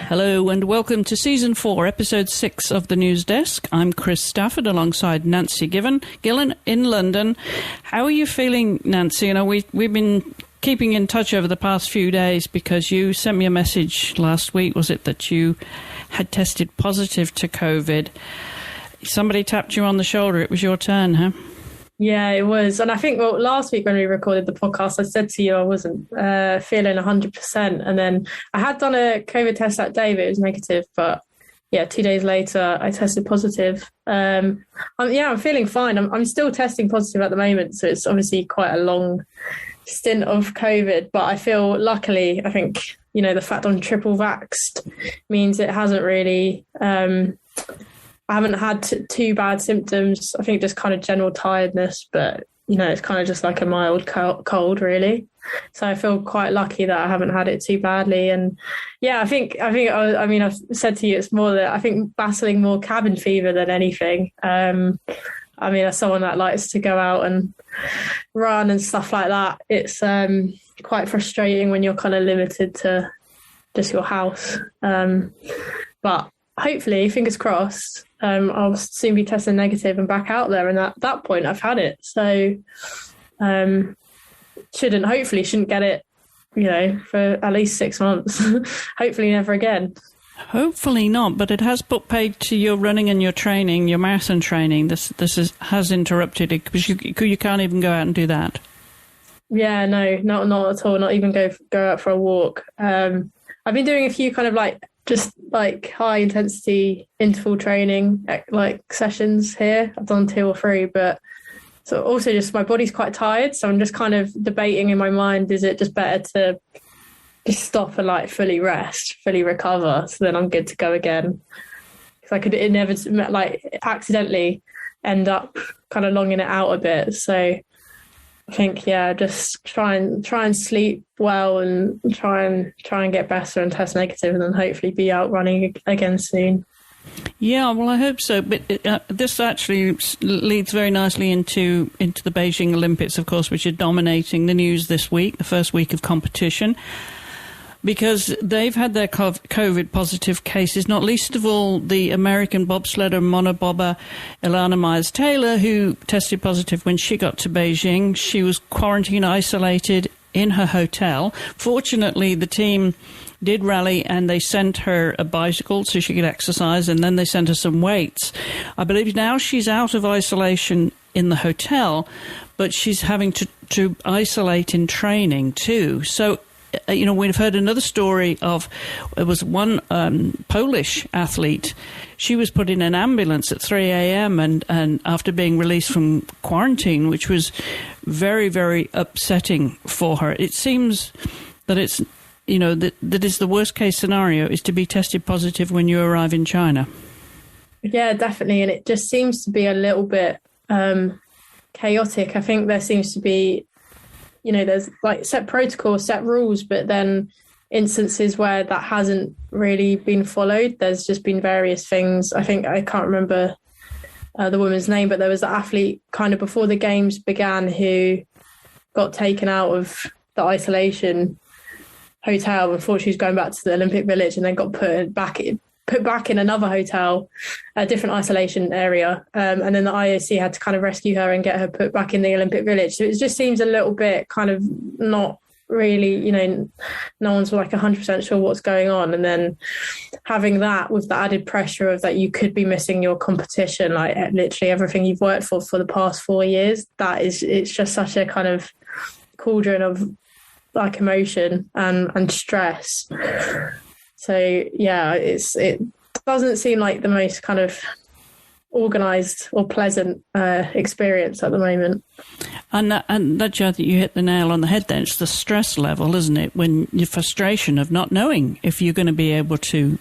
Hello and welcome to Season 4, Episode 6 of The News Desk. I'm Chris Stafford alongside Nancy Gillen in London. How are you feeling, Nancy? You know, we've been keeping in touch over the past few days because you sent me a message last week, was it, that you had tested positive to COVID. Somebody tapped you on the shoulder. It was your turn, huh? Yeah, it was. And I think, well, last week when we recorded the podcast, I said to you I wasn't feeling 100%. And then I had done a COVID test that day, but it was negative. But yeah, 2 days later, I tested positive. I'm feeling fine. I'm still testing positive at the moment. So it's obviously quite a long stint of COVID. But I feel, luckily, I think, you know, the fact I'm triple vaxxed means it hasn't really... I haven't had too bad symptoms. I think just kind of general tiredness, but, you know, it's kind of just like a mild cold, really. So I feel quite lucky that I haven't had it too badly. And yeah, I've said to you, it's more that I think battling more cabin fever than anything. As someone that likes to go out and run and stuff like that, it's quite frustrating when you're kind of limited to just your house. But hopefully, fingers crossed, I'll soon be testing negative and back out there. And at that point, I've had it. So shouldn't get it, you know, for at least 6 months. Hopefully never again. Hopefully not, but it has put paid to your running and your training, your marathon training. This has interrupted it because you can't even go out and do that. Yeah, no, not at all. Not even go out for a walk. I've been doing a few kind of just high intensity interval training, sessions here. I've done 2 or 3, but so also just my body's quite tired. So I'm just kind of debating in my mind, is it just better to just stop and fully rest, fully recover, so then I'm good to go again? Because I could inevitably accidentally end up kind of longing it out a bit. So I think, just try and sleep well and try and get better and test negative, and then hopefully be out running again soon. Yeah, well, I hope so. But this actually leads very nicely into the Beijing Olympics, of course, which are dominating the news this week, the first week of competition, because they've had their COVID positive cases, not least of all the American bobsledder monobobber Ilana Myers-Taylor, who tested positive when she got to Beijing. She was quarantined, isolated in her hotel. Fortunately, the team did rally and they sent her a bicycle so she could exercise, and then they sent her some weights. I believe now she's out of isolation in the hotel, but she's having to isolate in training too. So, you know, we've heard another story of, it was one Polish athlete. She was put in an ambulance at 3 a.m. and after being released from quarantine, which was very, very upsetting for her. It seems that it's, you know, that is the worst case scenario, is to be tested positive when you arrive in China. Yeah, definitely. And it just seems to be a little bit chaotic. I think there seems to be, you know, there's set protocols, set rules, but then instances where that hasn't really been followed. There's just been various things. I think, I can't remember the woman's name, but there was an athlete kind of before the games began who got taken out of the isolation hotel before she was going back to the Olympic Village, and then got put back in another hotel, a different isolation area. And then the IOC had to kind of rescue her and get her put back in the Olympic Village. So it just seems a little bit kind of not really, you know, no one's 100% sure what's going on. And then having that with the added pressure of that you could be missing your competition, literally everything you've worked for the past 4 years, it's just such a kind of cauldron of emotion and stress. So yeah, it doesn't seem like the most kind of organised or pleasant experience at the moment. And that, Jad, you hit the nail on the head there. It's the stress level, isn't it? When your frustration of not knowing if you're going to be able to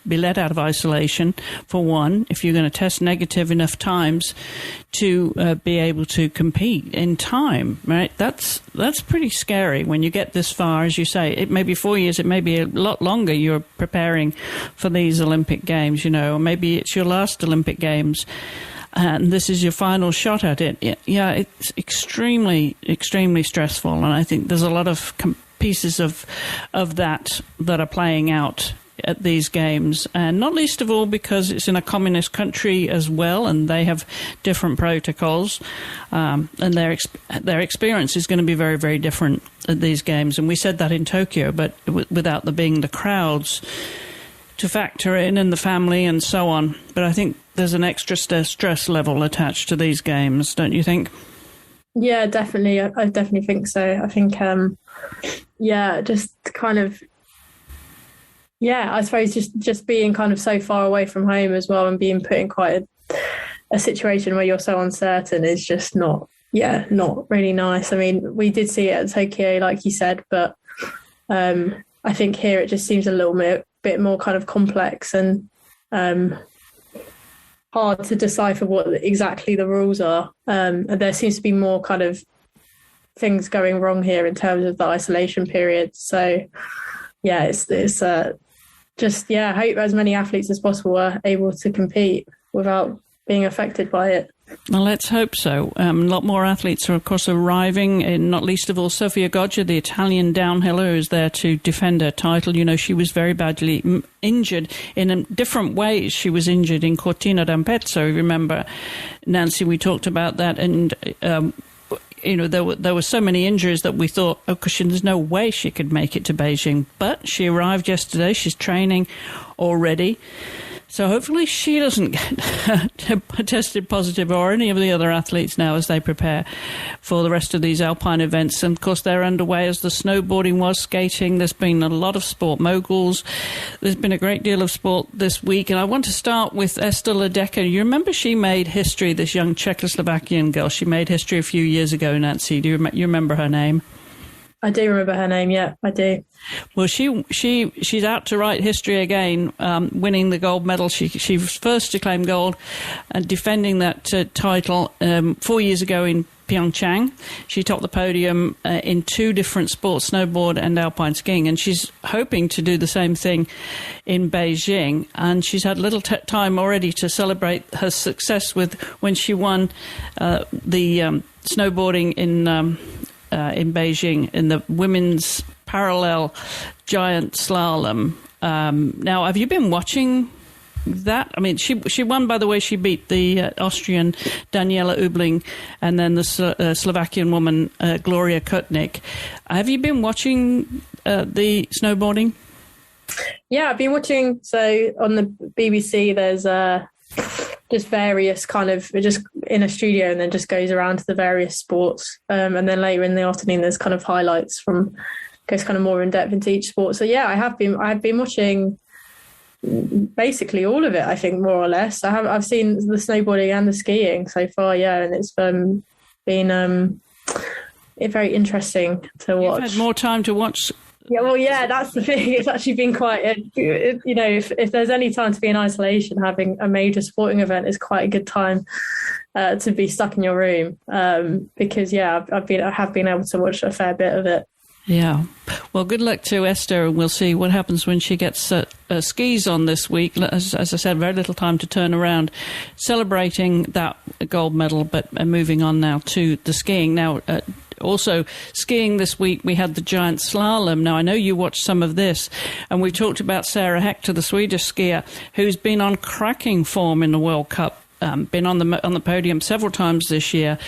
be let out of isolation, for one, if you're going to test negative enough times to be able to compete in time, right? That's pretty scary when you get this far. As you say, it may be 4 years, it may be a lot longer you're preparing for these Olympic Games, you know, or maybe it's your last Olympic Games and this is your final shot at it. Yeah, it's extremely, extremely stressful, and I think there's a lot of pieces of that are playing out at these games, and not least of all because it's in a communist country as well, and they have different protocols, and their experience is going to be very, very different at these games. And we said that in Tokyo, but without there being the crowds to factor in and the family and so on. But I think there's an extra stress level attached to these games, don't you think? Yeah, definitely. I definitely think so. I think, just kind of, I suppose just being kind of so far away from home as well, and being put in quite a situation where you're so uncertain is just not really nice. I mean, we did see it at Tokyo, like you said, but I think here it just seems a little bit more kind of complex and hard to decipher what exactly the rules are. And there seems to be more kind of things going wrong here in terms of the isolation period. So, it's I hope as many athletes as possible are able to compete without being affected by it. Well, let's hope so. A lot more athletes are, of course, arriving, and not least of all, Sofia Goggia, the Italian downhiller, who is there to defend her title. You know, she was very badly injured in different ways. She was injured in Cortina d'Ampezzo. Remember, Nancy, we talked about that, and there were so many injuries that we thought, there's no way she could make it to Beijing. But she arrived yesterday. She's training already. So hopefully she doesn't get tested positive, or any of the other athletes now, as they prepare for the rest of these alpine events. And, of course, they're underway as the snowboarding was, skating. There's been a lot of sport moguls. There's been a great deal of sport this week. And I want to start with Esther Ledecka. You remember she made history, this young Czechoslovakian girl. She made history a few years ago, Nancy. Do you remember her name? I do remember her name, yeah, I do. Well, she's out to write history again, winning the gold medal. She first declaimed gold and defending that title 4 years ago in PyeongChang. She topped the podium in two different sports, snowboard and alpine skiing, and she's hoping to do the same thing in Beijing. And she's had little time already to celebrate her success with when she won the snowboarding in Beijing in the women's parallel giant slalom. Now, have you been watching that? I mean, she won, by the way. She beat the Austrian Daniela Ubling and then the Slovakian woman Gloria Kutnik. Have you been watching the snowboarding? Yeah, I've been watching. So on the BBC, there's just various kind of, just in a studio, and then just goes around to the various sports. And then later in the afternoon, there's kind of highlights goes kind of more in depth into each sport. So yeah, I've been watching basically all of it, I think, more or less. I've seen the snowboarding and the skiing so far, yeah, and it's been very interesting to watch. You've had more time to watch. Yeah, well, yeah, that's the thing. It's actually been quite, if there's any time to be in isolation, having a major sporting event is quite a good time to be stuck in your room, because, yeah, I have been able to watch a fair bit of it. Yeah. Well, good luck to Esther. We'll see what happens when she gets skis on this week. As I said, very little time to turn around, celebrating that gold medal, but moving on now to the skiing. Now, also, skiing this week, we had the Giant Slalom. Now, I know you watched some of this, and we talked about Sara Hector, the Swedish skier, who's been on cracking form in the World Cup, been on the podium several times this year.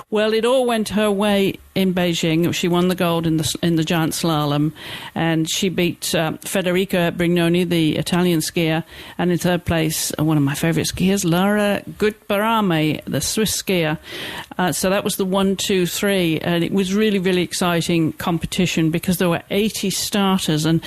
Well, it all went her way in Beijing. She won the gold in the Giant Slalom, and she beat Federica Brignoni, the Italian skier, and in third place, one of my favourite skiers, Lara Gutbarame, the Swiss skier. So that was the 1, 2, 3, and it was really, really exciting competition because there were 80 starters, and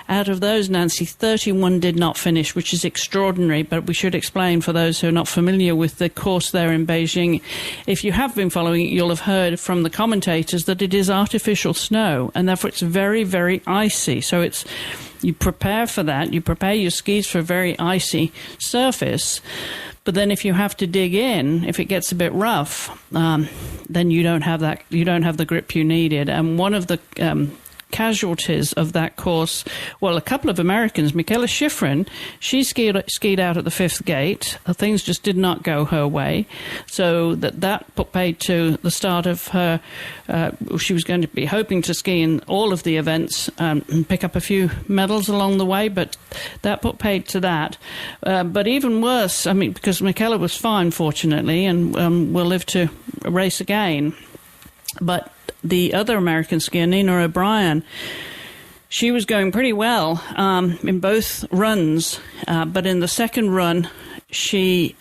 out of those, Nancy, 31 did not finish, which is extraordinary, but we should explain for those who are not familiar with the course there in Beijing. If you have been following it, you'll have heard from the commentators that it is artificial snow, and therefore it's very, very icy. So you prepare for that. You prepare your skis for a very icy surface. But then if you have to dig in, if it gets a bit rough, then you don't have that. You don't have the grip you needed. And one of the casualties of that course. Well, a couple of Americans, Michaela Schifrin, she skied out at the fifth gate. Things just did not go her way. So that put paid to the start of her. She was going to be hoping to ski in all of the events and pick up a few medals along the way, but that put paid to that. But even worse, I mean, because Michaela was fine, fortunately, and will live to race again. But the other American skier, Nina O'Brien, she was going pretty well in both runs, but in the second run, she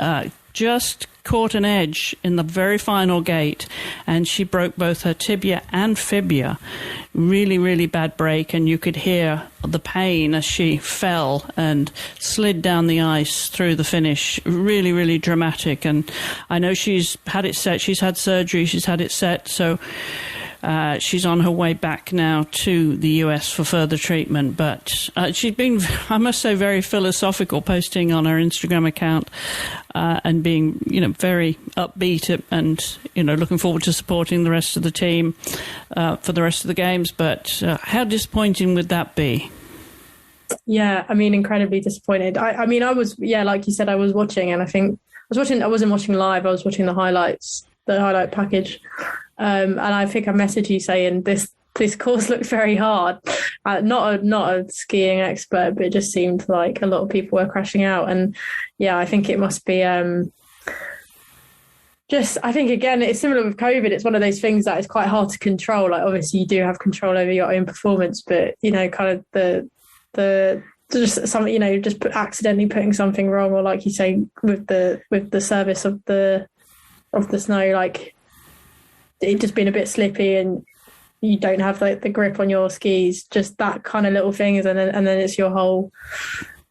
just caught an edge in the very final gate, and she broke both her tibia and fibia. Really, really bad break, and you could hear the pain as she fell and slid down the ice through the finish. Really, really dramatic. And I know she's had it set. She's had surgery. She's had it set. So she's on her way back now to the US for further treatment. But she's been, I must say, very philosophical, posting on her Instagram account and being, very upbeat and, looking forward to supporting the rest of the team for the rest of the games. But how disappointing would that be? Yeah, I mean, incredibly disappointed. I was, like you said, I was watching, and I wasn't watching live. I was watching the highlights, the highlight package. And I think I messaged you saying this course looked very hard. Not a skiing expert, but it just seemed like a lot of people were crashing out. And yeah, I think it must be I think, again, it's similar with COVID. It's one of those things that is quite hard to control. Like, obviously you do have control over your own performance, but, kind of the just something, just accidentally putting something wrong, or like you say, with the service of the snow, like it just being a bit slippy and you don't have the grip on your skis, just that kind of little things, and then it's your whole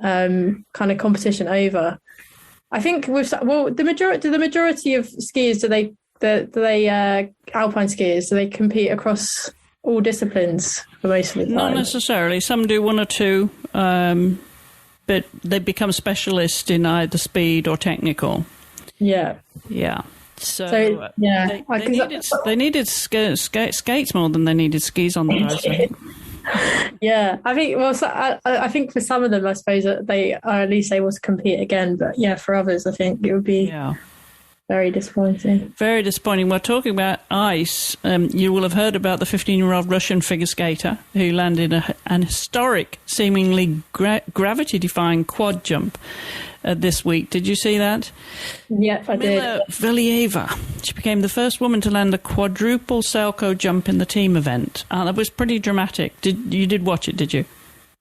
kind of competition over. I think the majority of skiers, do they alpine skiers, do they compete across all disciplines for most of the time? Not necessarily. Some do one or two, but they become specialists in either speed or technical. Yeah. Yeah. So yeah, they needed skates more than they needed skis on the road. Yeah, I think. Well, I think for some of them, I suppose that they are at least able to compete again. But yeah, for others, I think it would be very disappointing. Very disappointing. We're talking about ice. You will have heard about the 15-year-old Russian figure skater who landed an historic, seemingly gravity-defying quad jump this week. Did you see that? Yeah, I did. Valieva. She became the first woman to land a quadruple Salchow jump in the team event. That was pretty dramatic. You did watch it, did you?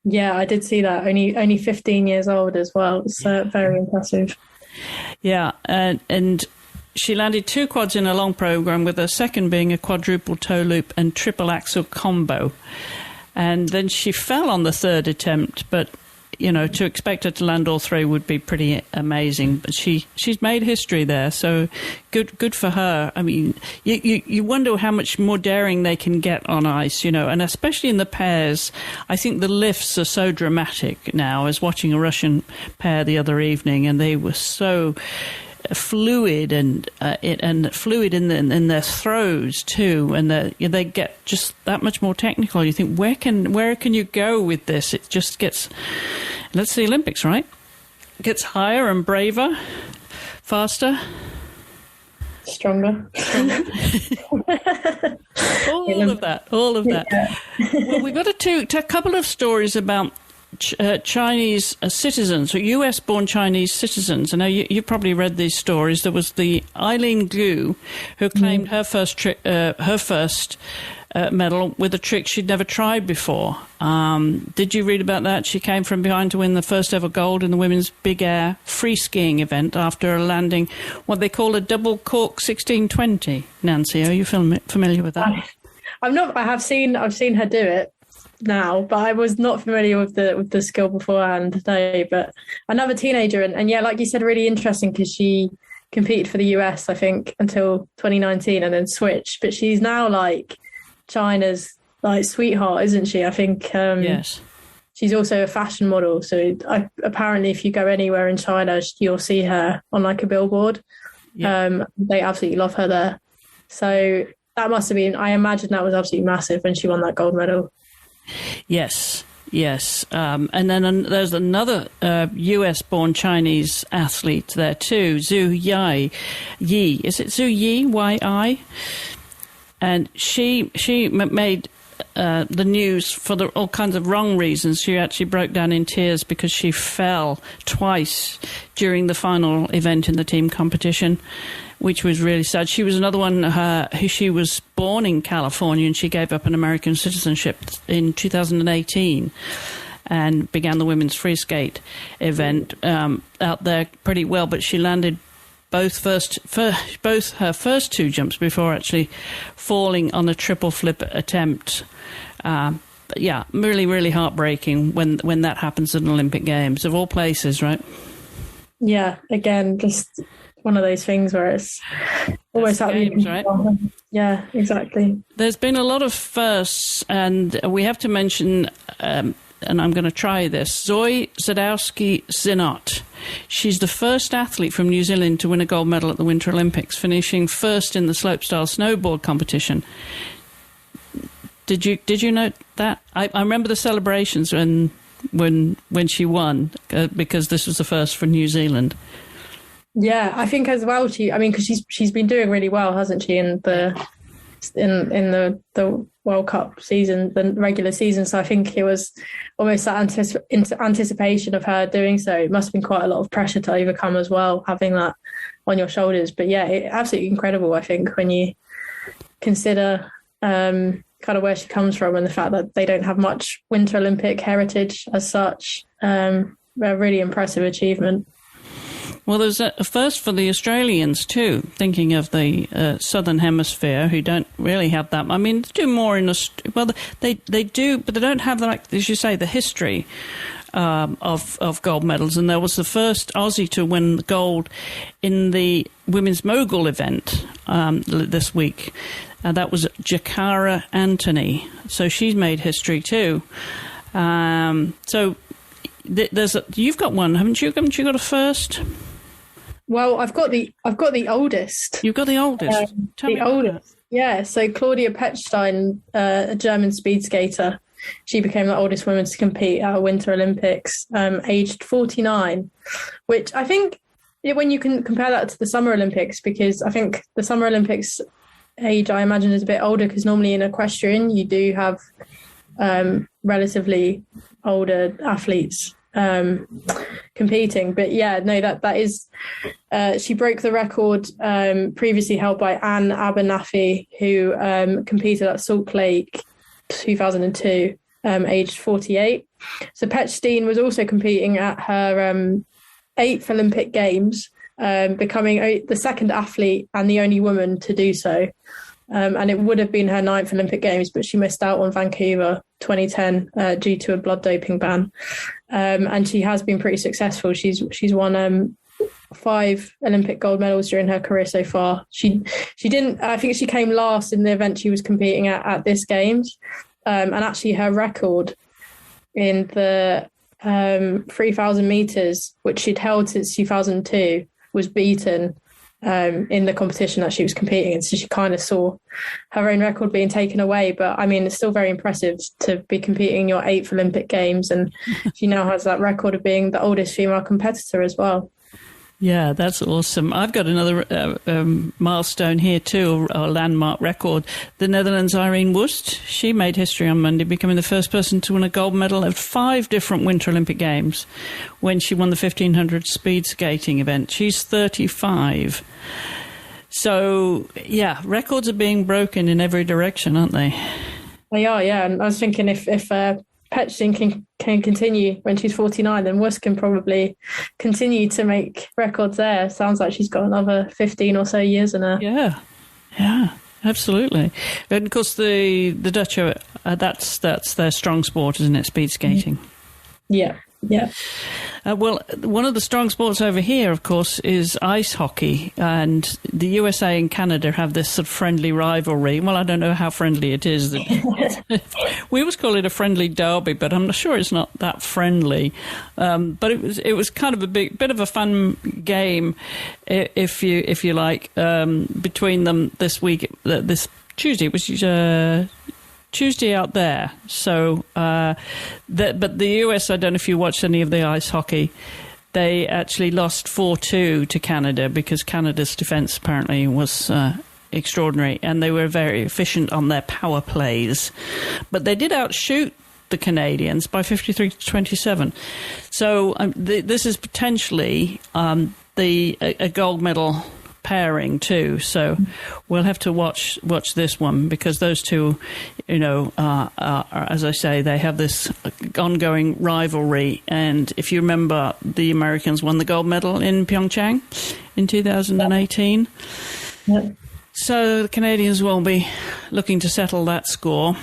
Yeah, I did see that. Only 15 years old as well. It's very impressive. Yeah, and she landed two quads in a long program, with her second being a quadruple toe loop and triple axel combo. And then she fell on the third attempt, but to expect her to land all three would be pretty amazing. But she's made history there, so good for her. I mean, you wonder how much more daring they can get on ice, and especially in the pairs. I think the lifts are so dramatic now. I was watching a Russian pair the other evening, and they were so fluid and fluid in their throws too, and they get just that much more technical. You think, where can you go with this? It just gets, that's the Olympics, right? It gets higher and braver, faster, stronger. all of that. Yeah. Well, we've got a couple of stories about Chinese citizens, or US-born Chinese citizens. I know you've probably read these stories. There was the Eileen Gu, who claimed her first medal with a trick she'd never tried before. Did you read about that? She came from behind to win the first ever gold in the women's big air free skiing event after landing what they call a double cork 1620. Nancy, are you familiar with that? I'm not. I've seen her do it now, but I was not familiar with the skill beforehand today. But another teenager, and yeah, like you said, really interesting, because she competed for the US, I think, until 2019, and then switched. But she's now like China's like sweetheart, isn't she? I think yes. She's also a fashion model, so apparently if you go anywhere in China, you'll see her on like a billboard. Yeah. They absolutely love her there. So that must have been, I imagine that was absolutely massive when she won that gold medal. Yes. And then there's another US-born Chinese athlete there too, Zhu Yi. Is it Zhu Yi? Y-I? And she made the news for all kinds of wrong reasons. She actually broke down in tears because she fell twice during the final event in the team competition, which was really sad. She was another one who she was born in California, and she gave up an American citizenship in 2018 and began the women's free skate event out there pretty well. But she landed both her first two jumps before actually falling on a triple flip attempt. But yeah, really, really heartbreaking when that happens at an Olympic Games, of all places, right? Yeah, again, just one of those things where it's always happening, right? Yeah, exactly. There's been a lot of firsts, and we have to mention, and I'm going to try this, Zoe Zadowski-Zinot. She's the first athlete from New Zealand to win a gold medal at the Winter Olympics, finishing first in the slopestyle snowboard competition. Did you note that? I remember the celebrations when she won, because this was the first for New Zealand. Yeah, I think as well. Because she's been doing really well, hasn't she, in the World Cup season, the regular season. So I think it was almost that anticipation of her doing so. It must have been quite a lot of pressure to overcome as well, having that on your shoulders. But yeah, absolutely incredible. I think when you consider kind of where she comes from and the fact that they don't have much Winter Olympic heritage as such, a really impressive achievement. Well, there's a first for the Australians too, thinking of the Southern Hemisphere, who don't really have that. I mean, they do more in well, they do, but they don't have, like, as you say, the history of gold medals. And there was the first Aussie to win gold in the women's mogul event this week. That was Jakara Anthony. So she's made history too. So you've got one, haven't you? Haven't you got a first? Well, I've got the oldest. You've got the oldest. Tell me oldest. Yeah. So Claudia Pechstein, a German speed skater, she became the oldest woman to compete at a Winter Olympics, aged 49. Which I think, when you can compare that to the Summer Olympics, because I think the Summer Olympics age, I imagine, is a bit older, because normally in equestrian you do have relatively older athletes competing. But yeah, no, that is she broke the record previously held by Anne Abernathy, who competed at Salt Lake 2002, aged 48. So Pechstein was also competing at her 8th Olympic Games, becoming the second athlete and the only woman to do so. And it would have been her 9th Olympic Games, but she missed out on Vancouver 2010 due to a blood doping ban. And she has been pretty successful. She's won 5 Olympic gold medals during her career so far. She didn't. I think she came last in the event she was competing at this Games. And actually, her record in the 3,000 meters, which she'd held since 2002, was beaten in the competition that she was competing in. So she kind of saw her own record being taken away. But I mean, it's still very impressive to be competing in your 8th Olympic Games. And she now has that record of being the oldest female competitor as well. Yeah, that's awesome. I've got another milestone here too, a landmark record. The Netherlands' Irene Wust, she made history on Monday, becoming the first person to win a gold medal at 5 different Winter Olympic Games when she won the 1500 speed skating event. She's 35. So, yeah, records are being broken in every direction, aren't they? They are, yeah. And I was thinking if Pechstein can continue when she's 49, then Wust can probably continue to make records there. Sounds like she's got another 15 or so years in her. Yeah, absolutely. And of course, the Dutch are that's their strong sport, isn't it? Speed skating. Yeah. Well, one of the strong sports over here, of course, is ice hockey. And the USA and Canada have this sort of friendly rivalry. Well, I don't know how friendly it is. We always call it a friendly derby, but I'm sure it's not that friendly. But it was kind of a bit of a fun game, if you like, between them this week. This Tuesday, which is Tuesday out there. So, but the US, I don't know if you watched any of the ice hockey. They actually lost 4-2 to Canada because Canada's defence apparently was extraordinary, and they were very efficient on their power plays. But they did outshoot the Canadians by 53-27. So this is potentially a gold medal pairing too. So we'll have to watch this one, because those two, are, as I say, they have this ongoing rivalry. And if you remember, the Americans won the gold medal in PyeongChang in 2018. Yeah. So the Canadians will be looking to settle that score.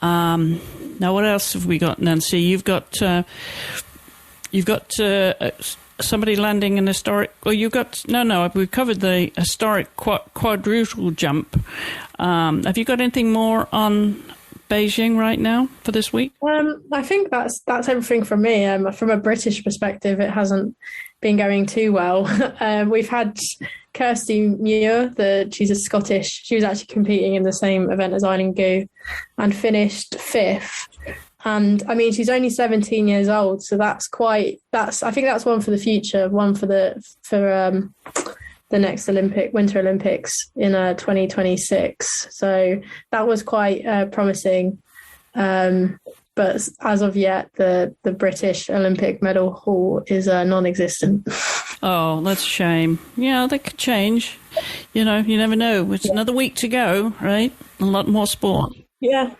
Now, what else have we got, Nancy? You've got somebody landing an historic. Well, you've got we've covered the historic quadruple jump. Have you got anything more on Beijing right now for this week? I think that's everything from me. From a British perspective, it hasn't been going too well. We've had Kirsty Muir, she's a Scottish. She was actually competing in the same event as Eileen Gu and finished 5th. And I mean, she's only 17 years old, so I think that's one for the future, one for the next Winter Olympics in 2026. So that was quite promising. But as of yet, the British Olympic medal haul is non-existent. Oh, that's a shame. Yeah, that could change. You never know. It's another week to go, right? A lot more sport. Yeah.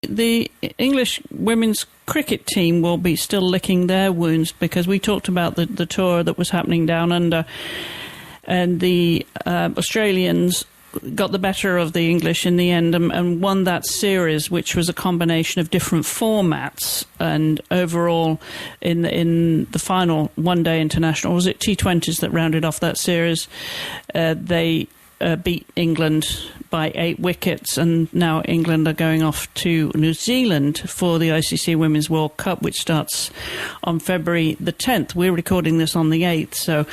The English women's cricket team will be still licking their wounds, because we talked about the tour that was happening down under, and the Australians got the better of the English in the end and won that series, which was a combination of different formats. And overall, in the final one-day international, was it T20s that rounded off that series? They beat England by 8 wickets, and now England are going off to New Zealand for the ICC Women's World Cup, which starts on February the 10th. We're recording this on the 8th, so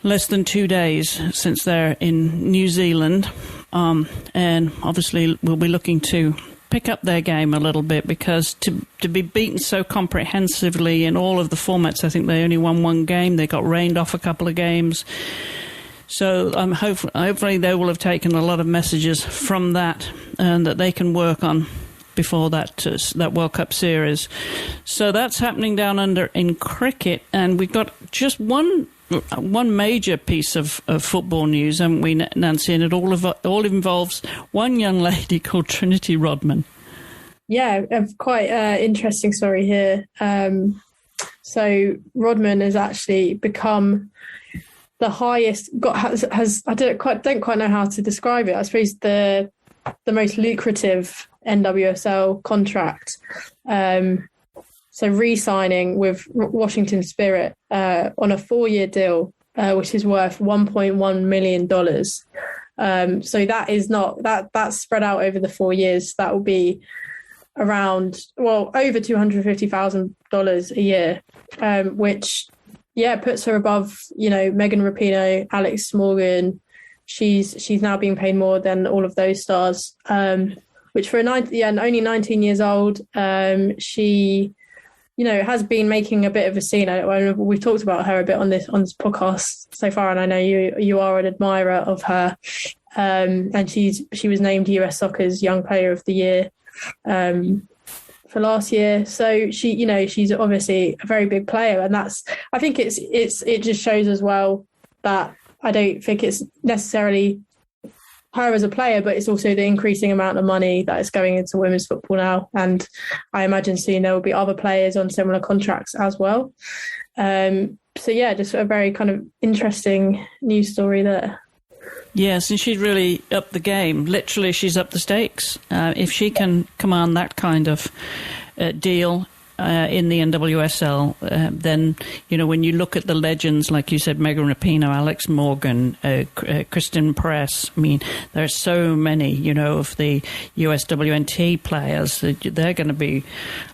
less than 2 days since they're in New Zealand. And obviously we'll be looking to pick up their game a little bit, because to be beaten so comprehensively in all of the formats, I think they only won one game. They got rained off a couple of games. So hopefully they will have taken a lot of messages from that, and that they can work on before that World Cup series. So that's happening down under in cricket, and we've got just one major piece of football news, haven't we, Nancy? And it all involves one young lady called Trinity Rodman. Yeah, a quite interesting story here. So Rodman has actually become the highest. I don't quite know how to describe it. I suppose the most lucrative NWSL contract. So re-signing with Washington Spirit on a 4-year deal, which is worth $1.1 million. So that is that's spread out over the 4 years. That will be around, over $250,000 a year, which, puts her above, Megan Rapinoe, Alex Morgan. She's now being paid more than all of those stars, which for only 19 years old, she, has been making a bit of a scene. We've talked about her a bit on this podcast so far, and I know you are an admirer of her. And she was named US Soccer's Young Player of the Year for last year. So she's obviously a very big player, and I think it just shows as well that I don't think it's necessarily her as a player, but it's also the increasing amount of money that is going into women's football now. And I imagine soon there will be other players on similar contracts as well. Just a very kind of interesting news story there. Yes, and she's really upped the game. Literally, she's upped the stakes. If she can command that kind of deal, in the NWSL, then, when you look at the legends, like you said, Megan Rapinoe, Alex Morgan, Kristen Press, I mean, there are so many, of the USWNT players that they're going to be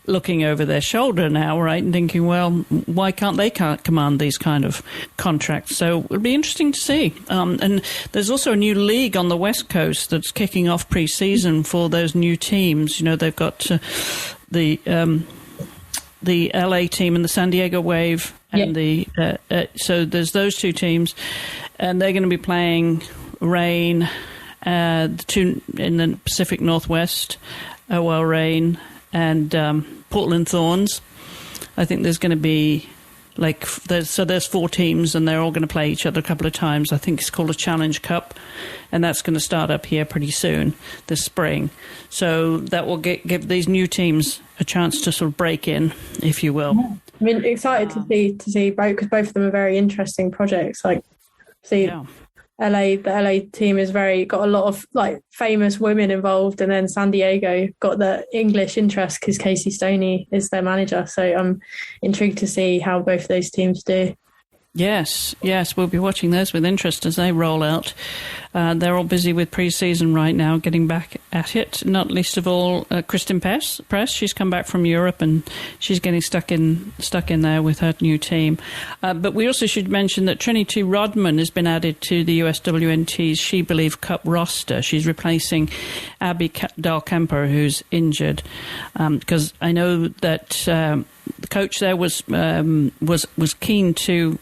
looking over their shoulder now, right, and thinking, well, why can't they command these kind of contracts? So it'll be interesting to see. And there's also a new league on the West Coast that's kicking off pre-season for those new teams. They've got the LA team and the San Diego Wave, and so there's those two teams, and they're going to be playing Reign, the two in the Pacific Northwest, OL Reign and Portland Thorns. I think there's going to be there's 4 teams, and they're all going to play each other a couple of times. I think it's called a Challenge Cup, and that's going to start up here pretty soon this spring. So that will give these new teams a chance to sort of break in, if you will. Yeah. I mean, excited to see both, because both of them are very interesting projects. The LA team is got a lot of famous women involved, and then San Diego got the English interest because Casey Stoney is their manager. So I'm intrigued to see how both those teams do. Yes, we'll be watching those with interest as they roll out. They're all busy with pre-season right now, getting back at it. Not least of all, Kristen Press. She's come back from Europe, and she's getting stuck in there with her new team. But we also should mention that Trinity Rodman has been added to the USWNT's She Believe Cup roster. She's replacing Abby Dahlkemper, who's injured, because I know that the coach there was keen to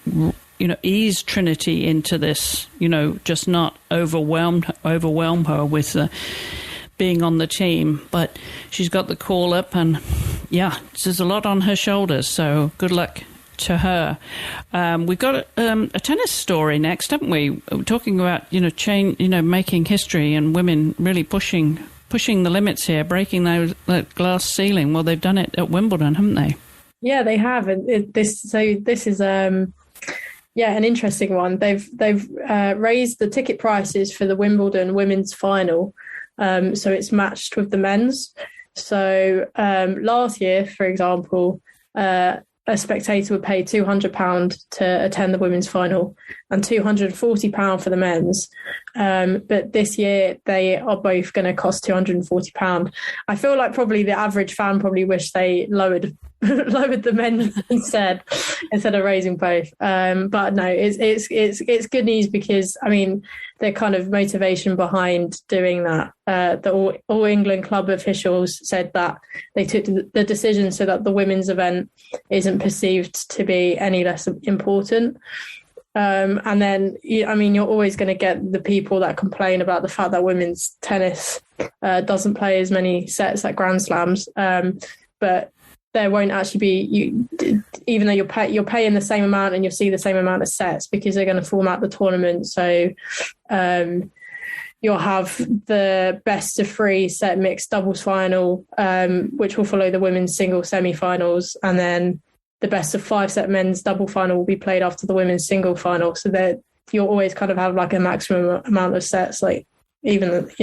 ease Trinity into this, just not overwhelm her with being on the team. But she's got the call up, and there's a lot on her shoulders. So good luck to her. We've got a tennis story next, haven't we? We're talking about making history and women really pushing the limits here, breaking that glass ceiling. Well, they've done it at Wimbledon, haven't they? Yeah, they have. And this is an interesting one. They've raised the ticket prices for the Wimbledon women's final, so it's matched with the men's. So last year, for example, a spectator would pay £200 to attend the women's final and £240 for the men's. But this year they are both going to cost £240. I feel like probably the average fan probably wish they lowered the men's instead of raising both. But no, it's good news, because I mean the kind of motivation behind doing that. The All England club officials said that they took the decision so that the women's event isn't perceived to be any less important. And then, you're always going to get the people that complain about the fact that women's tennis doesn't play as many sets at Grand Slams. But there won't actually be, even though you're paying the same amount and you'll see the same amount of sets, because they're going to format the tournament. So you'll have the best of 3 set mixed doubles final, which will follow the women's single semi-finals, and then the best of 5 set men's double final will be played after the women's single final. So that you'll always kind of have a maximum amount of sets, even with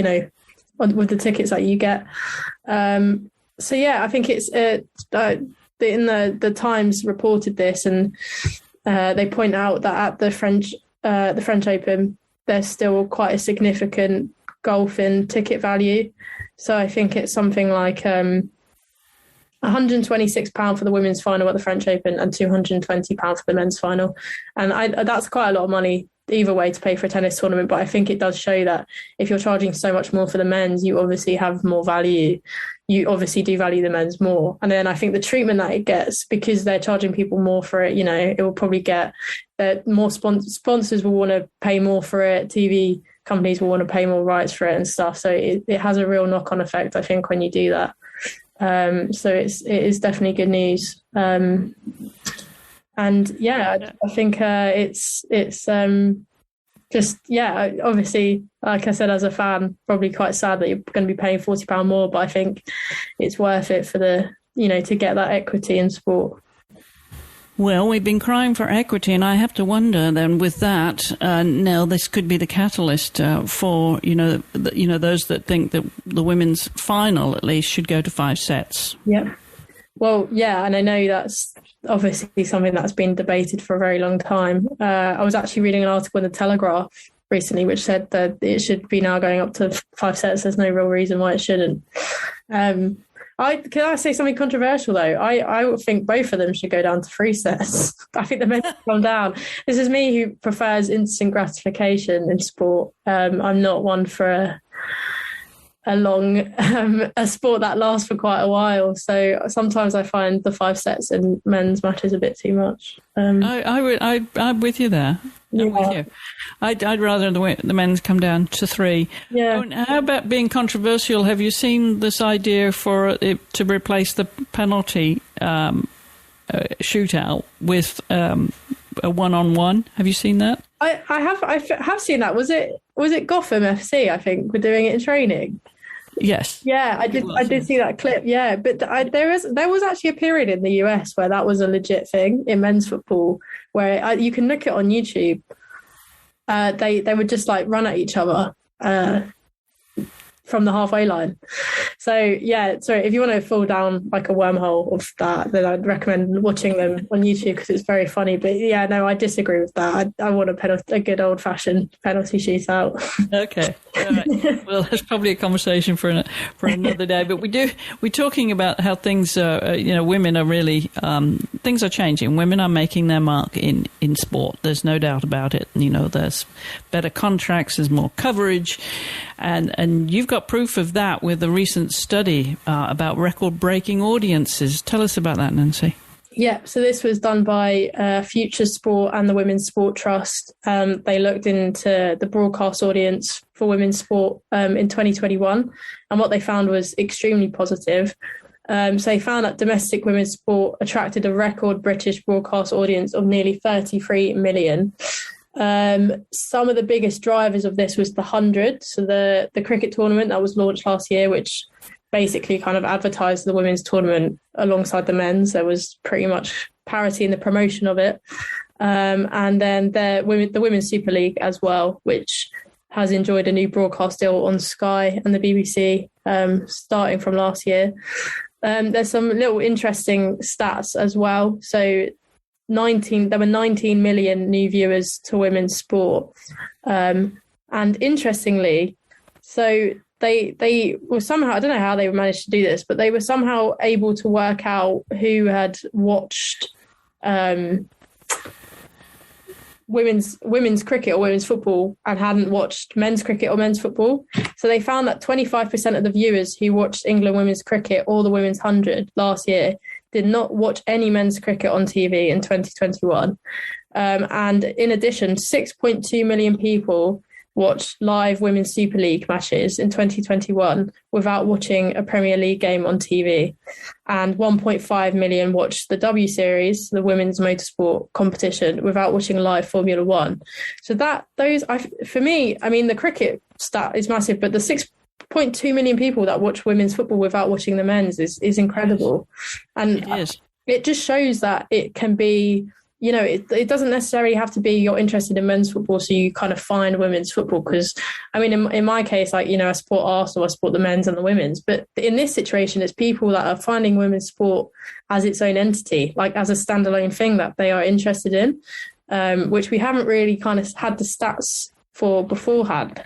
the tickets that you get. So I think it's in the Times reported this, and they point out that at the French Open, there's still quite a significant gulf in ticket value. So I think it's something like £126 for the women's final at the French Open and £220 for the men's final. And that's quite a lot of money either way to pay for a tennis tournament. But I think it does show that if you're charging so much more for the men's, you obviously have more value. You obviously do value the men's more. And then I think the treatment that it gets, because they're charging people more for it, it will probably get that more sponsors will want to pay more for it. TV companies will want to pay more rights for it and stuff. So it has a real knock-on effect, I think, when you do that. So it is definitely good news. I think it's obviously, like I said, as a fan, probably quite sad that you're going to be paying £40 more, but I think it's worth it for to get that equity in sport. Well, we've been crying for equity, and I have to wonder then with that, Nell, this could be the catalyst for, those that think that the women's final at least should go to 5 sets. Yeah. Well, yeah, and I know that's obviously something that's been debated for a very long time. I was actually reading an article in the Telegraph recently which said that it should be now going up to 5 sets. There's no real reason why it shouldn't. Can I say something controversial though? I think both of them should go down to 3 sets. I think the men should come down. This is me who prefers instant gratification in sport. I'm not one for a sport that lasts for quite a while. So sometimes I find the 5 sets in men's matches a bit too much. I'm with you there. I'm with you. I'd rather the men's come down to 3. Yeah. How about being controversial? Have you seen this idea for it to replace the penalty shootout with a 1-on-1? Have you seen that? I have seen that. Was it Gotham FC? I think we're doing it in training. Yes. Yeah, I did see that clip. Yeah, but there was actually a period in the US where that was a legit thing in men's football, where you can look it on YouTube. They would just like run at each other from the halfway line. So yeah, sorry, if you want to fall down like a wormhole of that, then I'd recommend watching them on YouTube because it's very funny. But yeah, no, I disagree with that. I want a good old fashioned penalty shootout. Okay, all right. Well, that's probably a conversation for another day. But we're talking about how things are. Women are really things are changing. Women are making their mark in sport. There's no doubt about it. There's better contracts. There's more coverage, and you've got proof of that with a recent study about record-breaking audiences. Tell us about that, Nancy. Yeah, so this was done by Future Sport and the Women's Sport Trust. They looked into the broadcast audience for women's sport in 2021, and what they found was extremely positive. So they found that domestic women's sport attracted a record British broadcast audience of nearly 33 million. Some of the biggest drivers of this was the 100, so the cricket tournament that was launched last year, which basically kind of advertised the women's tournament alongside the men's. There was pretty much parity in the promotion of it. And then the Women's Super League as well, which has enjoyed a new broadcast deal on Sky and the BBC starting from last year. There's some little interesting stats as well. So there were 19 million new viewers to women's sport. And interestingly, so they were somehow, I don't know how they managed to do this, but they were somehow able to work out who had watched women's cricket or women's football and hadn't watched men's cricket or men's football. So they found that 25% of the viewers who watched England women's cricket or the women's 100 last year did not watch any men's cricket on TV in 2021. And in addition, 6.2 million people watched live Women's Super League matches in 2021 without watching a Premier League game on TV. And 1.5 million watched the W Series, the women's motorsport competition, without watching live Formula One. So for me, I mean, the cricket stat is massive, but the 6.2 million people that watch women's football without watching the men's is incredible. And it just shows that it can be, it doesn't necessarily have to be you're interested in men's football, so you kind of find women's football. Because, I mean, in my case, I support Arsenal, I support the men's and the women's. But in this situation, it's people that are finding women's sport as its own entity, like as a standalone thing that they are interested in, which we haven't really kind of had the stats for beforehand.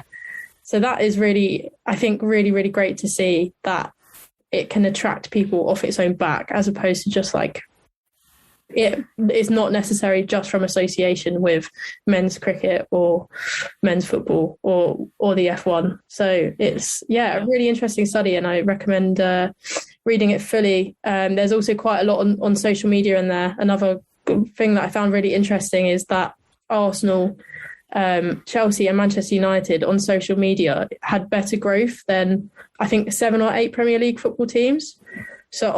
So that is really, I think, really, really great to see that it can attract people off its own back, as opposed to just like, it is not necessary just from association with men's cricket or men's football or the F1. So it's, a really interesting study, and I recommend reading it fully. There's also quite a lot on social media in there. Another thing that I found really interesting is that Arsenal, Chelsea and Manchester United on social media had better growth than I think 7 or 8 Premier League football teams. So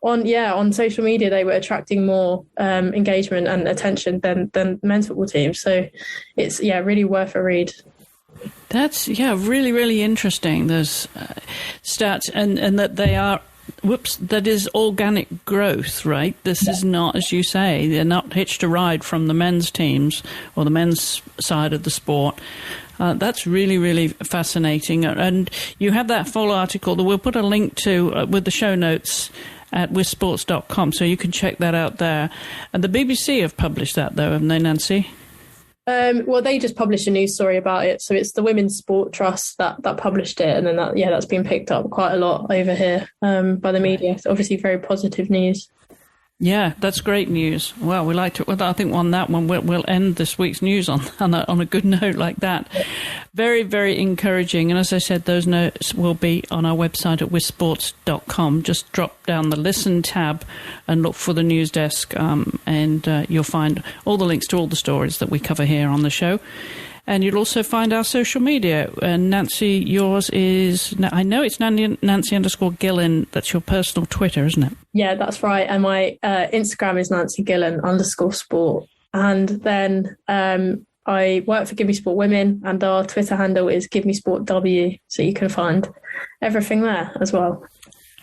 on social media, they were attracting more engagement and attention than men's football teams. So it's, really worth a read. That's, really, really interesting. There's stats and that they are, that is organic growth, right? This is not, as you say, they're not hitched a ride from the men's teams or the men's side of the sport. That's really, really fascinating. And you have that full article that we'll put a link to with the show notes at wissports.com, so you can check that out there. And the BBC have published that, though, haven't they, Nancy? Well, they just published a news story about it. So it's the Women's Sport Trust that published it. And then that's been picked up quite a lot over here by the media. So obviously very positive news. Yeah, that's great news. Well, we like to. Well, I think on that one we'll end this week's news on a good note like that. Very, very encouraging. And as I said, those notes will be on our website at wissports.com. Just drop down the listen tab and look for the news desk, and you'll find all the links to all the stories that we cover here on the show. And you'll also find our social media. And Nancy, yours is, I know it's Nancy_Gillen. That's your personal Twitter, isn't it? Yeah, that's right. And my Instagram is NancyGillen_sport. And then I work for Give Me Sport Women, and our Twitter handle is Give Me Sport W. So you can find everything there as well.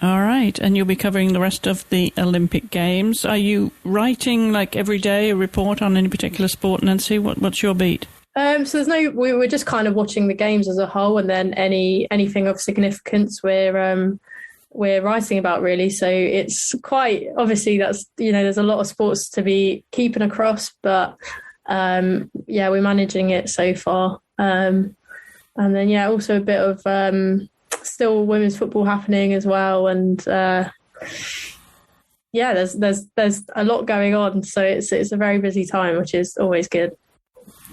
All right. And you'll be covering the rest of the Olympic Games. Are you writing like every day a report on any particular sport, Nancy? What's your beat? So we're just kind of watching the games as a whole, and then anything of significance we're writing about, really. So it's quite obviously that's there's a lot of sports to be keeping across, but we're managing it so far. And then also a bit of still women's football happening as well, and there's a lot going on. So it's a very busy time, which is always good.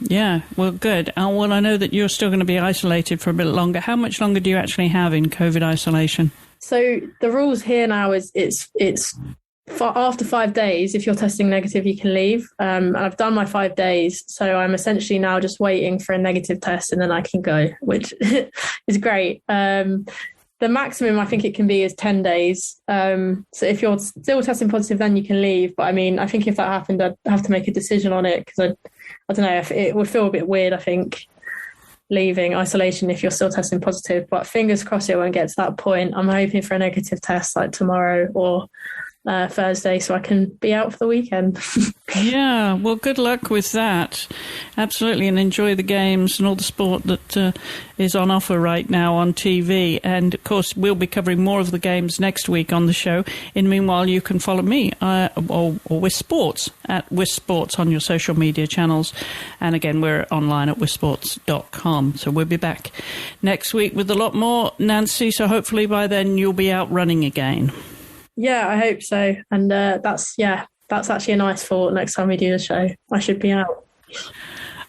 Yeah, well, good. Well, I know that you're still going to be isolated for a bit longer. How much longer do you actually have in COVID isolation? So the rules here now is it's after 5 days, if you're testing negative, you can leave. And I've done my 5 days. So I'm essentially now just waiting for a negative test and then I can go, which is great. The maximum I think it can be is 10 days. So if you're still testing positive, then you can leave. But I mean, I think if that happened, I'd have to make a decision on it because I don't know, if it would feel a bit weird, I think, leaving isolation if you're still testing positive. But fingers crossed it won't get to that point. I'm hoping for a negative test like tomorrow or Thursday so I can be out for the weekend. Yeah, well, good luck with that. Absolutely, and enjoy the games and all the sport that is on offer right now on TV. And, of course, we'll be covering more of the games next week on the show. In the meanwhile, you can follow me or Wiss Sports at Wiss Sports on your social media channels. And, again, we're online at wissports.com. So we'll be back next week with a lot more, Nancy. So hopefully by then you'll be out running again. Yeah, I hope so. And that's actually a nice thought. Next time we do the show, I should be out.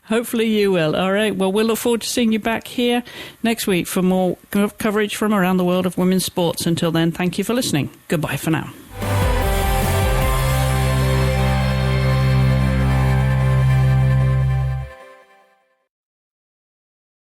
Hopefully you will. All right. Well, we'll look forward to seeing you back here next week for more coverage from around the world of women's sports. Until then, thank you for listening. Goodbye for now.